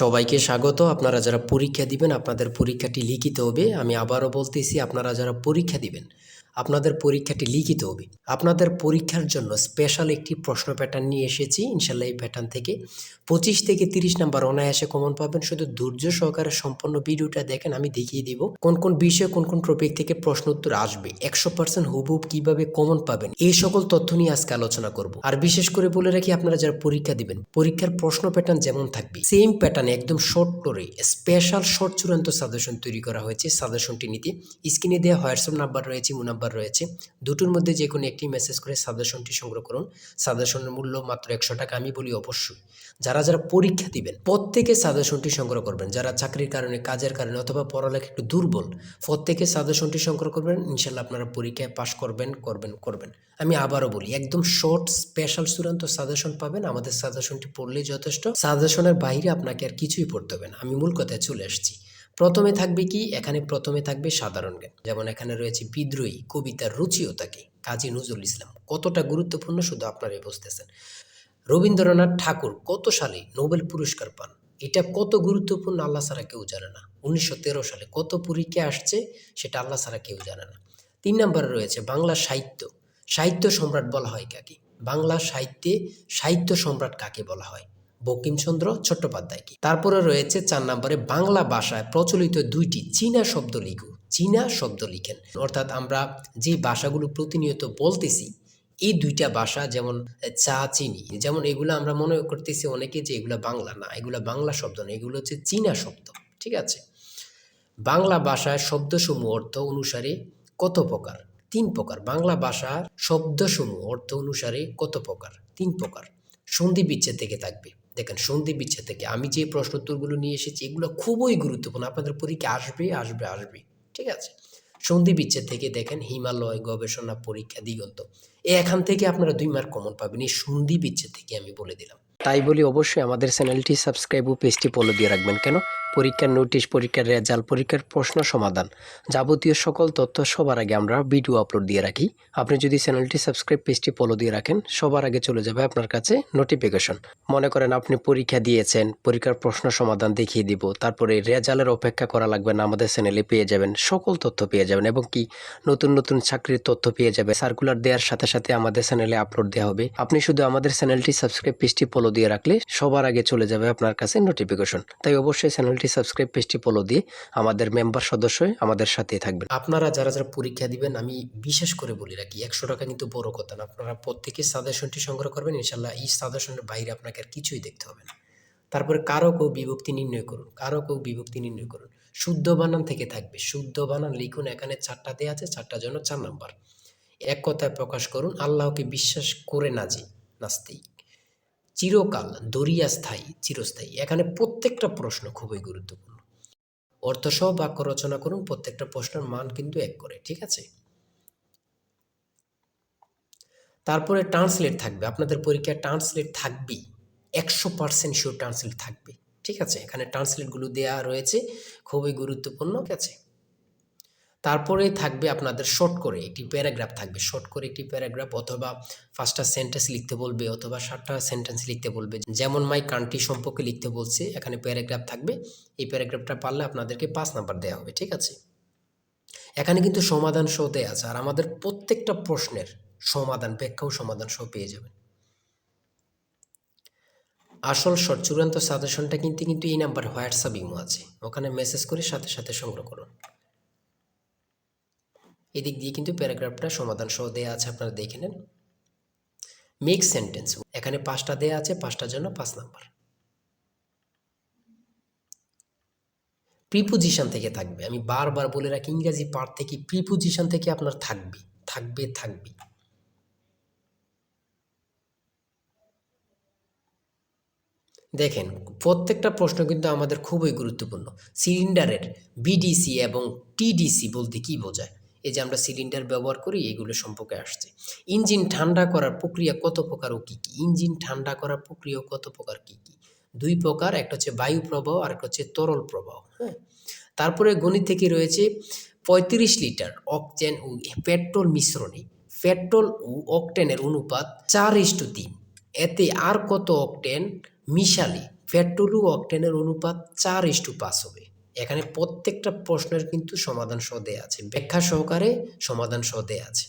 সবাইকে স্বাগত। আপনারা যারা পরীক্ষা দিবেন আপনাদের পরীক্ষাটি লিখিত হবে। আমি আবারও বলতেছি, আপনারা যারা পরীক্ষা দিবেন আপনাদের পরীক্ষাটি লিখিত হবে। আপনাদের পরীক্ষার জন্য স্পেশাল একটি প্রশ্ন প্যাটার্ন নিয়ে এসেছি। ইনশাল্লাহ এই প্যাটার্ন থেকে 25 থেকে 30 নাম্বার অনায়াসে কমন পাবেন। শুধু ধৈর্য সহকারে সম্পূর্ণ ভিডিওটা দেখেন, আমি দেখিয়ে দিব কোন কোন বিষয়ে কোন কোন টপিক থেকে প্রশ্ন উত্তর আসবে, 100% হুবহুব কিভাবে কমন পাবেন, এই সকল তথ্য নিয়ে আজকে আলোচনা করব। আর বিশেষ করে বলে রাখি, আপনারা যারা পরীক্ষা দিবেন পরীক্ষার প্রশ্ন প্যাটার্ন যেমন থাকবে সেম প্যাটার্নে একদম শর্ট করে স্পেশাল শর্ট চূড়ান্ত সাজেশন তৈরি করা হয়েছে। সাজেশনটি নিতে স্ক্রিনে দেওয়া হোয়াটসঅ্যাপ নাম্বার রয়েছে, ইমো নাম্বার রয়েছে, দুটোর মধ্যে যে কোনো একটি মেসেজ করে সাজেশনটি সংগ্রহ করুন। সাজেশনের মূল্য মাত্র 100 টাকা। আমি বলি অবশ্যই যারা যারা পরীক্ষা দিবেন প্রত্যেকে সাজেশনটি সংগ্রহ করবেন। যারা চাকরির কারণে, কাজের কারণে অথবা পড়ালেখা একটু দুর্বল, প্রত্যেকে সাজেশনটি সংগ্রহ করবেন। ইনশাল্লাহ আপনারা পরীক্ষায় পাশ করবেন। আমি আবারও বলি, একদম শর্ট স্পেশাল চূড়ান্ত সাজেশন পাবেন। আমাদের সাজেশনটি পড়লেই যথেষ্ট। সাজেশনের বাইরে আপনাকে আর কিছুই পড়তে হবে না। আমি মূল কথায় চলে আসছি। প্রথমে থাকবে কি, এখানে প্রথমে থাকবে সাধারণ জ্ঞান। যেমন এখানে রয়েছে বিদ্রোহী কবিতার রুচিও থাকে, কাজী নজরুল ইসলাম। কতটা গুরুত্বপূর্ণ শুধু আপনারাই বুঝতেছেন। রবীন্দ্রনাথ ঠাকুর কত সালে নোবেল পুরস্কার পান, এটা কত গুরুত্বপূর্ণ আল্লাহ ছাড়া কেউ জানে না। 1913 সালে কত পরীক্ষা আসছে সেটা আল্লাহ ছাড়া কেউ জানে না। 3 নম্বরে রয়েছে বাংলা সাহিত্য। সাহিত্য সম্রাট বলা হয় কাকে? বাংলা সাহিত্যে সাহিত্য সম্রাট কাকে বলা হয়? বঙ্কিমচন্দ্র চট্টোপাধ্যায়কে। তারপরে রয়েছে 4 নম্বরে বাংলা ভাষায় প্রচলিত 2টি চীনা শব্দ লিখুন। চীনা শব্দ লিখেন, অর্থাৎ আমরা যে ভাষাগুলো প্রতিনিয়ত বলতেছি এই 2টা ভাষা, যেমন চা, চিনি, যেমন এগুলো আমরা মনে করতেছি অনেকে যে এগুলো বাংলা না, এগুলো বাংলা শব্দ না, এগুলো হচ্ছে চীনা শব্দ। ঠিক আছে। বাংলা ভাষায় শব্দসমূহ অর্থ অনুসারে কত প্রকার? 3 প্রকার। বাংলা ভাষার শব্দসমূহ অর্থ অনুসারে কত প্রকার? 3 প্রকার। সন্ধি বিচ্ছেদ থেকে থাকবে। দেখেন, সন্ধি বিচ্ছেদ থেকে আমি যে প্রশ্ন উত্তরগুলো নিয়ে এসেছি এগুলো খুবই গুরুত্বপূর্ণ, আপনাদের পরীক্ষা আসবে। ঠিক আছে। সন্ধি বিচ্ছেদ থেকে দেখেন হিমালয়, গবেষণা, পরীক্ষা, দিগন্ত, এখান থেকে আপনারা 2 মার্ক কমন পাবেন। এই সন্ধি বিচ্ছেদ থেকে আমি বলে দিলাম। তাই বলি অবশ্যই আমাদের চ্যানেলটি সাবস্ক্রাইব ও পেজটি ফলো দিয়ে রাখবেন। কেন? পরীক্ষার নোটিশ, পরীক্ষার রেজাল্ট, পরীক্ষার প্রশ্ন সমাধান, যাবতীয় সকল তথ্য সবার আগে আমরা ভিডিও আপলোড দিয়ে রাখি। আপনি যদি চ্যানেলটি সাবস্ক্রাইব, পেজটি ফলো দিয়ে রাখেন, সবার আগে চলে যাবে আপনার কাছে নোটিফিকেশন। মনে করেন আপনি পরীক্ষা দিয়েছেন, পরীক্ষার প্রশ্ন সমাধান দেখিয়ে দিব, তারপরে রেজাল্টের অপেক্ষা করা লাগবে না, আমাদের চ্যানেলে পেয়ে যাবেন, সকল তথ্য পেয়ে যাবেন। এবং কি নতুন নতুন চাকরির তথ্য পেয়ে যাবে। সার্কুলার দেওয়ার সাথে সাথে আমাদের চ্যানেলে আপলোড দেওয়া হবে। আপনি শুধু আমাদের চ্যানেলটি সাবস্ক্রাইব, পেজটি ফলো দিয়ে রাখলে সবার আগে চলে যাবে আপনার কাছে নোটিফিকেশন। তাই অবশ্যই চ্যানেলটি সাবস্ক্রাইব, পেজটি ফলো দিয়ে আমাদের মেম্বার সদস্য হয়ে আমাদের সাথেই থাকবেন। আপনারা যারা যারা পরীক্ষা দিবেন, আমি বিশেষ করে বলি রাখি, 100 টাকা কিন্তু বড় কথা না। আপনারা প্রত্যেকে সাজেশনটি সংগ্রহ করবেন। ইনশাল্লাহ এই সাজেশনের বাইরে আপনাকে আর কিছুই দেখতে হবে না। তারপরে কারক ও বিভক্তি নির্ণয় করুন। কারক ও বিভক্তি নির্ণয় করুন। শুদ্ধ বানান থেকে থাকবে। শুদ্ধ বানান লিখুন। এখানে 4টা দেওয়া আছে, 4টার জন্য 4 নাম্বার। এক কথায় প্রকাশ করুন, আল্লাহকে বিশ্বাস করে না যে নাস্তিক। চিরকাল, দরিয়া স্থায়ী, চিরস্থায়ী। এখানে প্রত্যেকটা প্রশ্ন খুবই গুরুত্বপূর্ণ। অর্থসহ বাক্য রচনা করুন। প্রত্যেকটা প্রশ্নের মান কিন্তু 1 করে। ঠিক আছে। তারপরে ট্রান্সলেট থাকবে। আপনাদের পরীক্ষায় ট্রান্সলেট থাকবেই, 100% শিওর ট্রান্সলেট থাকবে। ঠিক আছে। এখানে ট্রান্সলেটগুলো দেওয়া রয়েছে, খুবই গুরুত্বপূর্ণ। ঠিক আছে। তারপরে থাকবে আপনাদের শর্ট করে একটি প্যারাগ্রাফ থাকবে। শর্ট করে একটি প্যারাগ্রাফ, অথবা 5টা সেন্টেন্স লিখতে বলবে, অথবা 7টা সেন্টেন্স লিখতে বলবে। যেমন মাই কান্ট্রি সম্পর্কে লিখতে বলছে, এখানে প্যারাগ্রাফ থাকবে। এই প্যারাগ্রাফটা পারলে আপনাদেরকে 5 নাম্বার দেওয়া হবে। ঠিক আছে। এখানে কিন্তু সমাধান সহ দেওয়া আছে, আর আমাদের প্রত্যেকটা প্রশ্নের সমাধান, ব্যাখ্যা ও সমাধান সহ পেয়ে যাবেন। আসল শর্ট চূড়ান্ত সাজেশনটা কিন্তু এই নাম্বার হোয়াটসঅ্যাপ ইমো আছে, ওখানে মেসেজ করে সাথে সাথে সংগ্রহ করুন। এদিক দিয়ে কিন্তু প্যারাগ্রাফটা সমাধান সহ দেওয়া আছে, আপনারা দেখে নেন। মেক সেন্টেন্স, এখানে 5টা দেওয়া আছে, 5টার জন্য 5 নাম্বার। প্রিপোজিশন থেকে থাকবে। আমি বারবার বলে রাখি, ইংরেজি পার্ট থেকে প্রিপোজিশন থেকে আপনার থাকবে। দেখেন, প্রত্যেকটা প্রশ্ন কিন্তু আমাদের খুবই গুরুত্বপূর্ণ। সিলিন্ডারের বিডিসি এবং টিডিসি বলতে কি বোঝায়? এই যে আমরা সিলিন্ডার ব্যবহার করি, এগুলো সম্পর্কে আসছে। ইঞ্জিন ঠান্ডা করার প্রক্রিয়া কত প্রকার ও কী কী? ইঞ্জিন ঠান্ডা করার প্রক্রিয়া কত প্রকার, কী কী? 2 প্রকার, একটা হচ্ছে বায়ু প্রবাহ আর একটা হচ্ছে তরল প্রবাহ। হ্যাঁ। তারপরে গণিত থেকে রয়েছে 35 লিটার অকটেন ও পেট্রোল মিশ্রণে পেট্রোল ও অকটেনের অনুপাত 4:3। এতে আর কত অকটেন মিশালে পেট্রোল ও অকটেনের অনুপাত 4:5 হবে। এখানে প্রত্যেকটা প্রশ্নের কিন্তু সমাধান সহ দেয়া আছে, ব্যাখ্যা সহকারে সমাধান সহ দেয়া আছে।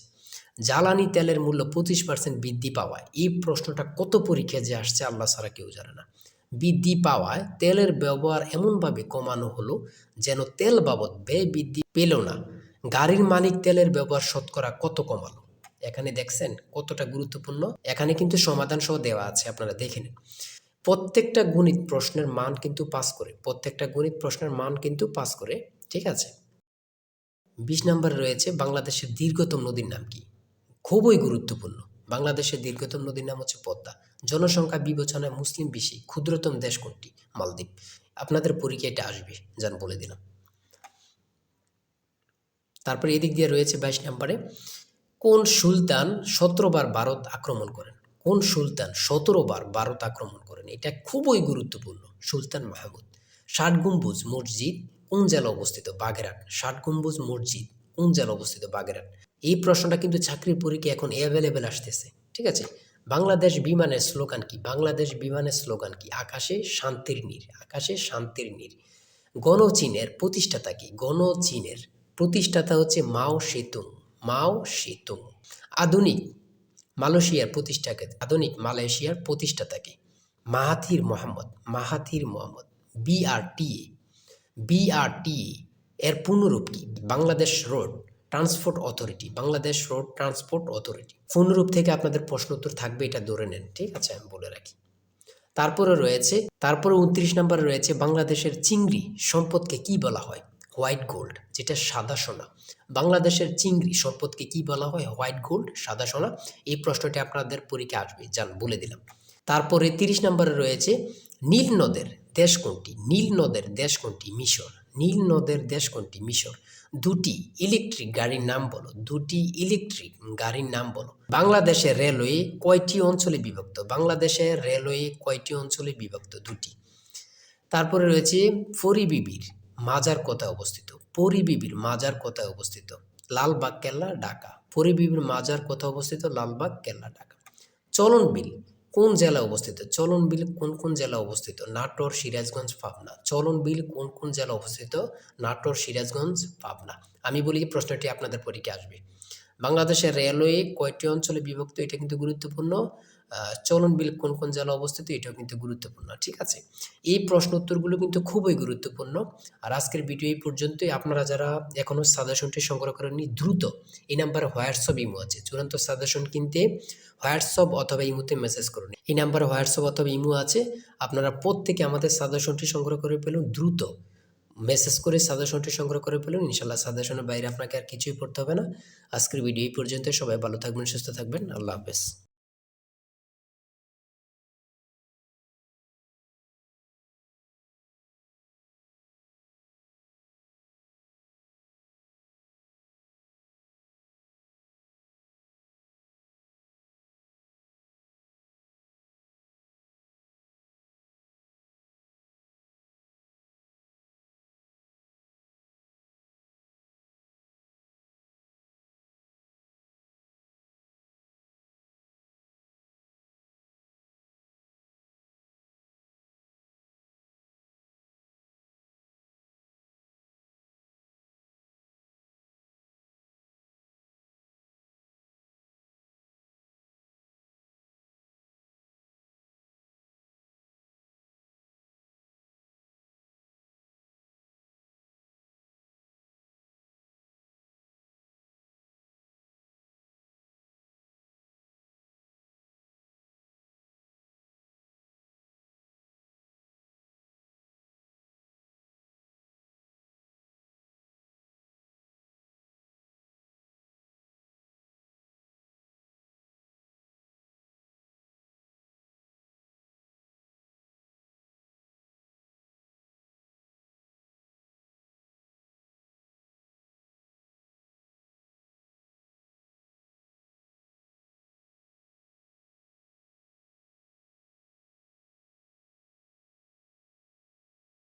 জ্বালানি তেলের মূল্য 25% বৃদ্ধি পাওয়ায়, এই প্রশ্নটা কত পরীক্ষায় যে আসছে আল্লাহ ছাড়া কেউ জানে না। বৃদ্ধি পাওয়ায় তেলের ব্যবহার এমনভাবে কমানো হলো যেন তেল বাবদ ব্যয় বৃদ্ধি পেল না। গাড়ির মালিক তেলের ব্যবহার শতকরা কত কমালো? এখানে দেখছেন কতটা গুরুত্বপূর্ণ। এখানে কিন্তু সমাধান সহ দেওয়া আছে, আপনারা দেখে নিন। প্রত্যেকটা গণিত প্রশ্নের মান কিন্তু পাস করে, প্রত্যেকটা গণিত প্রশ্নের মান কিন্তু পাস করে, ঠিক আছে। 20 নম্বরে রয়েছে বাংলাদেশের দীর্ঘতম নদীর নাম কি? খুবই গুরুত্বপূর্ণ। বাংলাদেশের দীর্ঘতম নদীর নাম হচ্ছে পদ্মা। জনসংখ্যা বিবেচনায় মুসলিম বেশি, ক্ষুদ্রতম দেশ কোনটি? মালদ্বীপ। আপনাদের পরীক্ষায় এটা আসবে, যান বলে দিলাম। তারপরে এদিক দিয়ে রয়েছে 22 নম্বরে, কোন সুলতান 17 বার ভারত আক্রমণ করেন? কোন সুলতান 17 বার ভারত আক্রমণ করেন? এটা খুবই গুরুত্বপূর্ণ। সুলতান মাহমুদ। 60 গম্বুজ মসজিদ কোন জেলা অবস্থিত? বাগেরহাট। 60 গম্বুজ মসজিদ কোন জেলা অবস্থিত? বাগেরহাট। এই প্রশ্নটা কিন্তু চাকরির পরীক্ষা এখন অ্যাভেলেবেল আসতেছে, ঠিক আছে। বাংলাদেশ বিমানের স্লোগান কি? বাংলাদেশ বিমানের স্লোগান কি? আকাশে শান্তির নীড়, আকাশে শান্তির নীড়। গণচীনের প্রতিষ্ঠাতা কি? গণচীনের প্রতিষ্ঠাতা হচ্ছে মাও সেতুং, মাও সেতুং। আধুনিক মালয়েশিয়ার প্রতিষ্ঠাকে, আধুনিক মালয়েশিয়ার প্রতিষ্ঠাতাকে? Mahathir Mohamad, Mahathir Mohamad. BRTA, BRTA এর পূর্ণরূপ কি? Bangladesh road transport authority, Bangladesh road transport authority. পূর্ণরূপ থেকে আপনাদের প্রশ্ন উত্তর থাকবে, এটা ধরে নেন, ঠিক আছে, আমি বলে রাখি। তারপরে 29 নম্বরে রয়েছে বাংলাদেশের চিংড়ি সম্পদকে কি বলা হয়? হোয়াইট গোল্ড, যেটা সাদা সোনা। বাংলাদেশের চিংড়ি সম্পদকে কি বলা হয়? হোয়াইট গোল্ড, সাদা সোনা। এই প্রশ্নটি আপনাদের পরীক্ষা আসবে, যান বলে দিলাম। তারপরে 30 নম্বরে রয়েছে নীল নদের দেশ কোনটি? নীল নদের দেশ কোনটি? মিশর। নীল নদের দেশ কোনটি? মিশর। দুটি ইলেকট্রিক গাড়ির নাম বলো, দুটি ইলেকট্রিক গাড়ির নাম বলো। বাংলাদেশের রেলওয়ে কয়টি অঞ্চলে বিভক্ত? বাংলাদেশের রেলওয়ে কয়টি অঞ্চলে বিভক্ত? দুটি। তারপরে রয়েছে পরিবিবির মাজার কোথায় অবস্থিত? পরিবিবির মাজার কোথায় অবস্থিত? লালবাগ কেল্লা, ঢাকা। পরিবিবির মাজার কোথায় অবস্থিত? লালবাগ কেল্লা, ঢাকা। চলন বিল কোন জেলা অবস্থিত? চলন বিল কোন কোন জেলা অবস্থিত? নাটোর, সিরাজগঞ্জ, পাবনা। চলন বিল কোন কোন জেলা অবস্থিত? নাটোর, সিরাজগঞ্জ, পাবনা। আমি বলি প্রশ্নটি আপনাদের পরীক্ষা আসবে। বাংলাদেশের রেলওয়ে কয়টি অঞ্চলে বিভক্ত? এটা কিন্তু গুরুত্বপূর্ণ। চলন বিল কোন কোন জেলা অবস্থিত? এটাও কিন্তু গুরুত্বপূর্ণ, ঠিক আছে। এই প্রশ্ন উত্তরগুলো কিন্তু খুবই গুরুত্বপূর্ণ। আর আজকের ভিডিও এই পর্যন্তই। আপনারা যারা এখনও সাজেশনটি সংগ্রহ করেননি, দ্রুত এই নাম্বারে হোয়াটসঅ্যাপ ইমো আছে, চূড়ান্ত সাজেশন কিনতে হোয়াটসঅ্যাপ অথবা ইমোতে মেসেজ করুন। এই নাম্বারে হোয়াটসঅ্যাপ অথবা ইমো আছে, আপনারা প্রত্যেকে আমাদের সাজেশনটি সংগ্রহ করে ফেলুন। দ্রুত মেসেজ করে সাজেশনটি সংগ্রহ করে ফেলুন। ইনশাল্লাহ সাজেশনের বাইরে আপনাকে আর কিছুই পড়তে হবে না। আজকের ভিডিও এই পর্যন্ত। সবাই ভালো থাকবেন, সুস্থ থাকবেন। আল্লাহ হাফেজ।